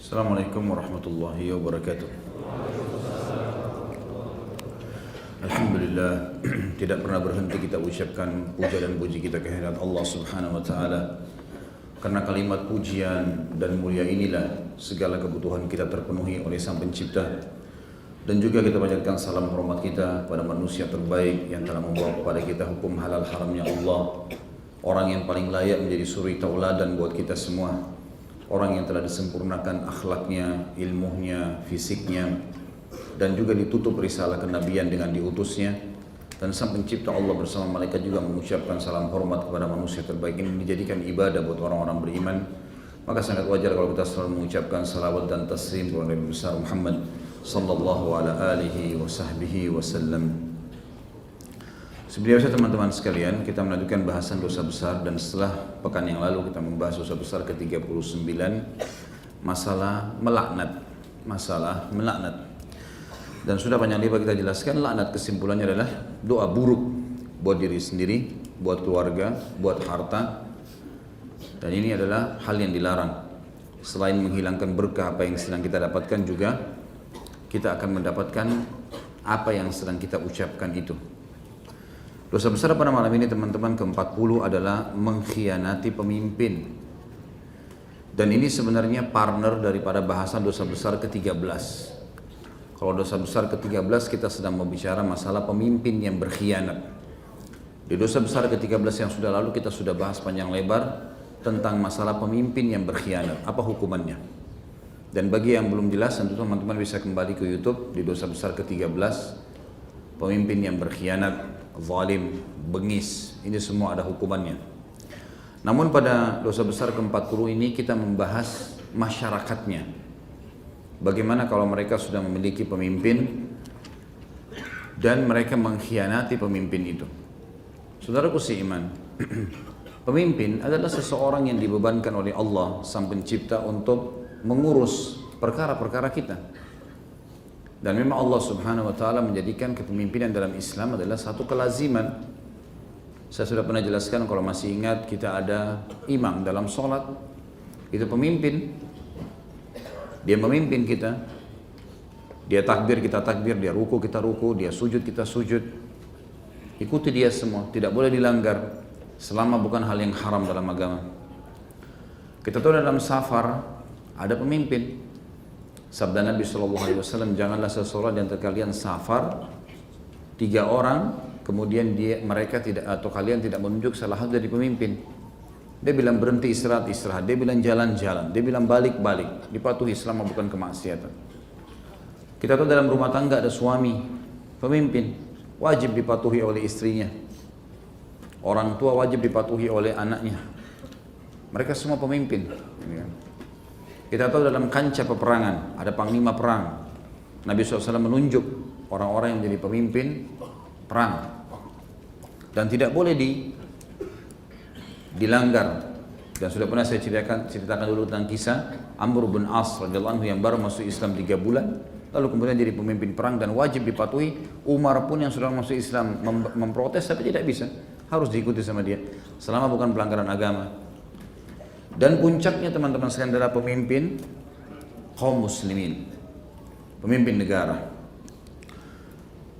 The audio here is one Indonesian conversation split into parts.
Assalamualaikum warahmatullahi wabarakatuh. Alhamdulillah, tidak pernah berhenti kita ucapkan puja dan puji kita kehadirat Allah Subhanahu wa taala. Karena kalimat pujian dan mulia inilah segala kebutuhan kita terpenuhi oleh Sang Pencipta. Dan juga kita panjatkan salam hormat kita pada manusia terbaik yang telah membawa kepada kita hukum halal haramnya Allah. Orang yang paling layak menjadi suri tauladan buat kita semua. Orang yang telah disempurnakan akhlaknya, ilmunya, fisiknya, dan juga ditutup risalah kenabian dengan diutusnya. Dan Sang Pencipta Allah bersama malaikat juga mengucapkan salam hormat kepada manusia terbaik ini dijadikan ibadah buat orang-orang beriman. Maka sangat wajar kalau kita selalu mengucapkan salawat dan taslim kepada Nabi besar Muhammad sallallahu alaihi wasallam. Seperti biasa teman-teman sekalian, kita melanjutkan bahasan dosa besar dan setelah pekan yang lalu kita membahas dosa besar ke-39, masalah melaknat. Dan sudah panjang lebar kita jelaskan, laknat kesimpulannya adalah doa buruk buat diri sendiri, buat keluarga, buat harta. Dan ini adalah hal yang dilarang. Selain menghilangkan berkah apa yang sedang kita dapatkan juga, kita akan mendapatkan apa yang sedang kita ucapkan itu. Dosa besar pada malam ini teman-teman ke-40 adalah mengkhianati pemimpin. Dan ini sebenarnya partner daripada bahasan dosa besar ke-13. Kalau dosa besar ke-13 kita sedang membicara masalah pemimpin yang berkhianat. Di dosa besar ke-13 yang sudah lalu kita sudah bahas panjang lebar tentang masalah pemimpin yang berkhianat. Apa hukumannya? Dan bagi yang belum jelas tentu teman-teman bisa kembali ke YouTube di dosa besar ke-13. Pemimpin yang berkhianat, zalim, bengis, ini semua ada hukumannya. Namun pada dosa besar ke-40 ini kita membahas masyarakatnya. Bagaimana kalau mereka sudah memiliki pemimpin dan mereka mengkhianati pemimpin itu. Saudaraku seiman, pemimpin adalah seseorang yang dibebankan oleh Allah Sang Pencipta untuk mengurus perkara-perkara kita. Dan memang Allah Subhanahu wa taala menjadikan kepemimpinan dalam Islam adalah satu kelaziman. Saya sudah pernah jelaskan kalau masih ingat, kita ada imam dalam sholat, itu pemimpin. Dia memimpin kita. Dia takbir, kita takbir, dia ruku, kita ruku, dia sujud, kita sujud. Ikuti dia semua, tidak boleh dilanggar selama bukan hal yang haram dalam agama. Kita tahu dalam safar ada pemimpin. Sabda Nabi SAW, janganlah seseorang di antara kalian safar 3 orang, kemudian mereka tidak atau kalian tidak menunjuk salah satu dari pemimpin. Dia bilang berhenti istirahat, dia bilang jalan-jalan, dia bilang balik-balik, dipatuhi selama bukan kemaksiatan. Kita tahu dalam rumah tangga ada suami, pemimpin, wajib dipatuhi oleh istrinya. Orang tua wajib dipatuhi oleh anaknya. Mereka semua pemimpin. Kita tahu dalam kancah peperangan ada panglima perang. Nabi SAW menunjuk orang-orang yang menjadi pemimpin perang dan tidak boleh dilanggar. Dan sudah pernah saya ceritakan dulu tentang kisah Amr bin As radhiyallahu anhu yang baru masuk Islam 3 bulan, lalu kemudian jadi pemimpin perang dan wajib dipatuhi. Umar pun yang sudah masuk Islam memprotes tapi tidak bisa, harus diikuti sama dia selama bukan pelanggaran agama. Dan puncaknya teman-teman sekalian adalah pemimpin kaum muslimin, pemimpin negara.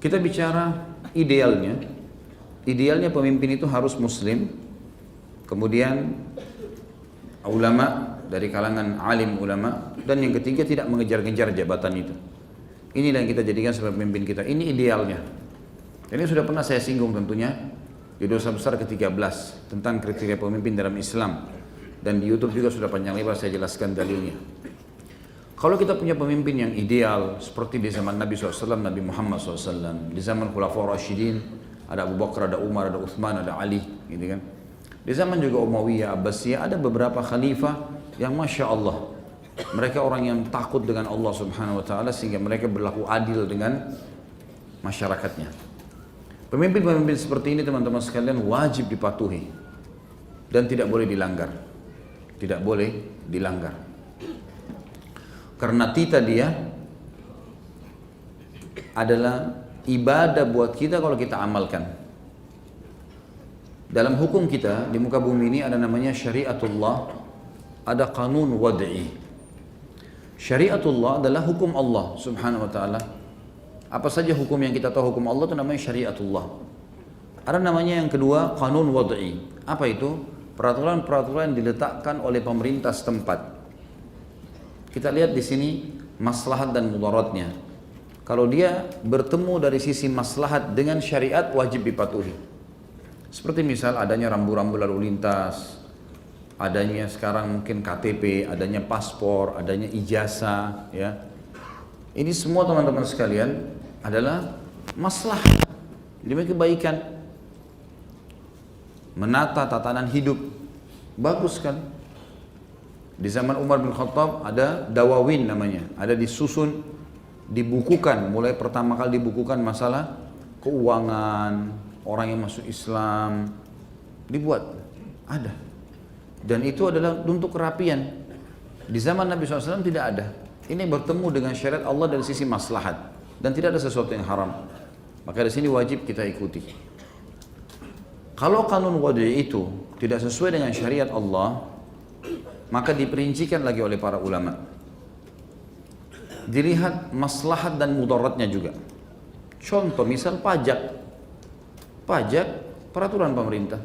Kita bicara idealnya pemimpin itu harus muslim, kemudian ulama dari kalangan alim ulama, dan yang ketiga tidak mengejar-ngejar jabatan itu. Inilah yang kita jadikan sebagai pemimpin kita, ini idealnya. Ini sudah pernah saya singgung tentunya di dosa besar ke-13 tentang kriteria pemimpin dalam Islam. Dan di YouTube juga sudah panjang lebar saya jelaskan dalilnya. Kalau kita punya pemimpin yang ideal seperti di zaman Nabi SAW, Nabi Muhammad SAW, di zaman Khulafaur Rasyidin, ada Abu Bakar, ada Umar, ada Uthman, ada Ali, gitu kan. Di zaman juga Umayyah, Abbasiyah, ada beberapa khalifah yang Masya Allah, mereka orang yang takut dengan Allah Subhanahu Wa Taala sehingga mereka berlaku adil dengan masyarakatnya. Pemimpin-pemimpin seperti ini teman-teman sekalian wajib dipatuhi dan tidak boleh dilanggar. Tidak boleh dilanggar. Karena tita dia adalah ibadah buat kita kalau kita amalkan. Dalam hukum kita di muka bumi ini ada namanya syariatullah, ada kanun wad'i. Syariatullah adalah hukum Allah subhanahu wa ta'ala. Apa saja hukum yang kita tahu hukum Allah itu namanya syariatullah. Ada namanya yang kedua qanun wad'i. Apa itu? Peraturan-peraturan yang diletakkan oleh pemerintah setempat. Kita lihat di sini maslahat dan mudaratnya. Kalau dia bertemu dari sisi maslahat dengan syariat, wajib dipatuhi. Seperti misal adanya rambu-rambu lalu lintas, adanya sekarang mungkin KTP, adanya paspor, adanya ijazah, ya. Ini semua teman-teman sekalian adalah maslahat demi kebaikan, menata tatanan hidup, bagus kan. Di zaman Umar bin Khattab ada dawawin namanya, ada disusun, dibukukan, mulai pertama kali dibukukan masalah keuangan, orang yang masuk Islam, dibuat, ada. Dan itu adalah untuk kerapian. Di zaman Nabi SAW tidak ada. Ini bertemu dengan syariat Allah dari sisi maslahat dan tidak ada sesuatu yang haram. Maka di sini wajib kita ikuti. Kalau kanun wad'i itu tidak sesuai dengan syariat Allah, maka diperincikan lagi oleh para ulama. Dilihat maslahat dan mudaratnya juga. Contoh misal pajak. Pajak peraturan pemerintah.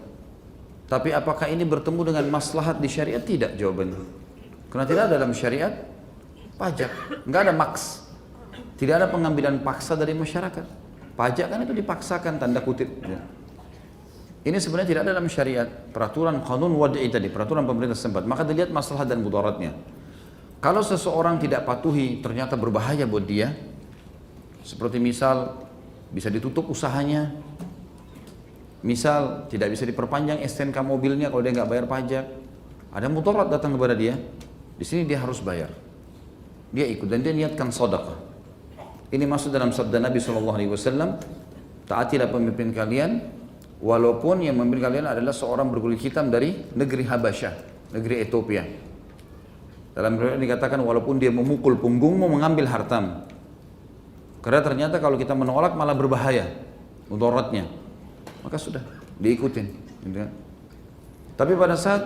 Tapi apakah ini bertemu dengan maslahat di syariat? Tidak jawabannya. Karena tidak ada dalam syariat pajak, nggak ada maks, tidak ada pengambilan paksa dari masyarakat. Pajak kan itu dipaksakan tanda kutip. Ini sebenarnya tidak ada dalam syariat. Peraturan qanun wad'i tadi, peraturan pemerintah setempat. Maka dilihat maslahat dan mudaratnya. Kalau seseorang tidak patuhi ternyata berbahaya buat dia, seperti misal bisa ditutup usahanya, misal tidak bisa diperpanjang STNK mobilnya kalau dia nggak bayar pajak, ada mudarat datang kepada dia, di sini dia harus bayar. Dia ikut dan dia niatkan sedekah. Ini masuk dalam sabda Nabi SAW, taatilah pemimpin kalian, walaupun yang memimpin kalian adalah seorang berkulit hitam dari negeri Habasyah, negeri Ethiopia. Dalam riwayat dikatakan walaupun dia memukul punggungmu mengambil hartamu. Karena ternyata kalau kita menolak malah berbahaya mudaratnya. Maka sudah diikutin. Tapi pada saat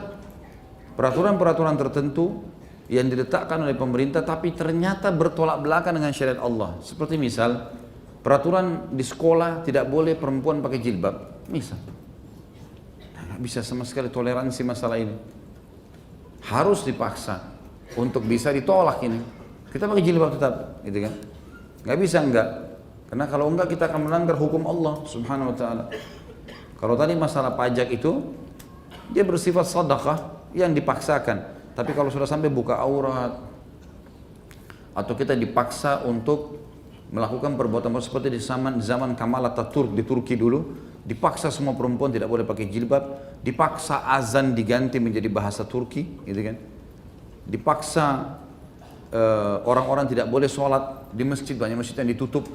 peraturan-peraturan tertentu yang diletakkan oleh pemerintah tapi ternyata bertolak belakang dengan syariat Allah, seperti misal peraturan di sekolah tidak boleh perempuan pakai jilbab, misal nggak bisa sama sekali toleransi masalah ini, harus dipaksa untuk bisa ditolak ini, kita pakai jilbab tetap, gitu kan? Nggak bisa enggak, karena kalau enggak kita akan melanggar hukum Allah Subhanahu Wa Taala. Kalau tadi masalah pajak itu dia bersifat sedekah yang dipaksakan. Tapi kalau sudah sampai buka aurat atau kita dipaksa untuk melakukan perbuatan seperti di zaman Kemal Atatürk di Turki dulu, dipaksa semua perempuan tidak boleh pakai jilbab, dipaksa azan diganti menjadi bahasa Turki, gitu kan? Dipaksa orang-orang tidak boleh sholat di masjid, banyak masjid yang ditutup.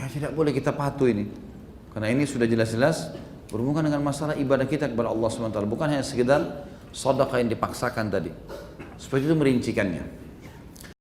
Tidak boleh kita patuh ini, karena ini sudah jelas-jelas berhubungan dengan masalah ibadah kita kepada Allah SWT, bukan hanya sekedar sedekah yang dipaksakan tadi. Seperti itu merincikannya.